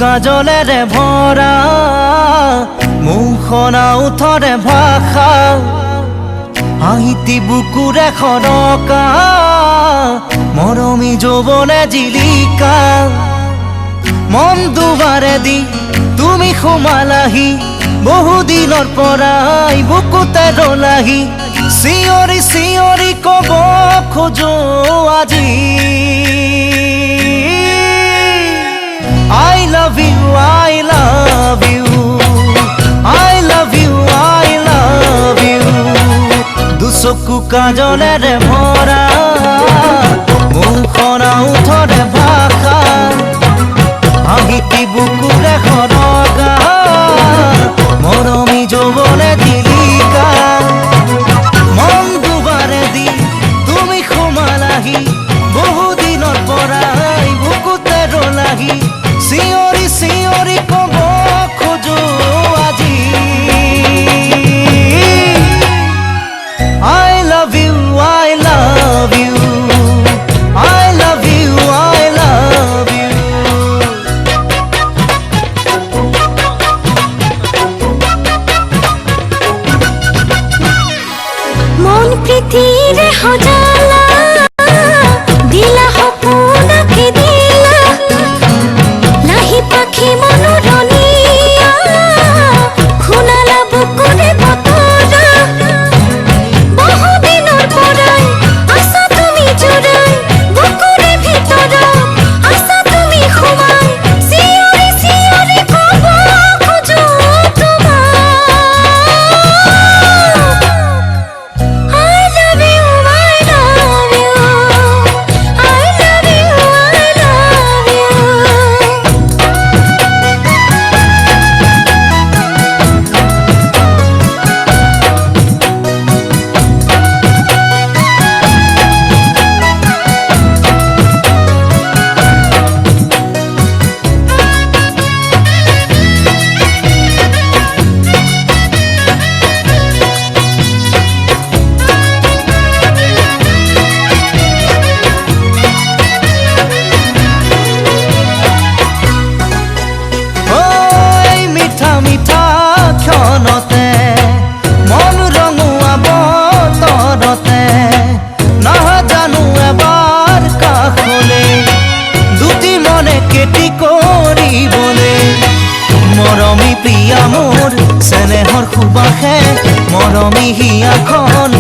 কাজলেৰে ভৰা মুখনা উঠৰে ভাষা হাঁহিতি বুকুৰে খৰকা মৰমী যৌৱনে জিলিকা মন দুবাৰে দি তুমি সোমালাহি বহুদিনৰ পৰাই বুকুতে ৰলাহি চিঞৰি চিঞৰি কব খোজো আজি I love you, I love you, I love you, I love you. দুচকু কাজলেৰে ভৰা মুখনা উঠৰে ভাষা হাঁহিতি বুকুৰে খৰকা মৰমী যৌৱনে জিলিকা মন দুবাৰে দি তুমি সোমালাহি বহুদিনৰ পৰাই বুকুতে ৰলাহি চিঞৰি চিঞৰি কব খোজো আজি I love you, I love you, I love you, I love you. মন পৃথিৱীৰে সজালা দিলা সপোনকে দিলা লাহি পাখি মনোৰণীয়া শুনালা বুকুৰে বতৰা বহুদিনৰ পৰাই আছা তুমি জোৰাই বুকুৰে ভিতৰত আছা তুমি সোমাই চিঞৰি চিঞৰি কব খোজো তোমাক I love you, I love you, I love you, I love you. ঐ মিঠা মিঠা ক্ষণতে মন ৰঙুৱা বতৰতে নাজানো এবাৰ কাষলে দুটি মনে কেতি কৰিবলে মৰমী প্ৰিয়া মোৰ চেনেহৰ সুবাসে মৰমী হিয়াখন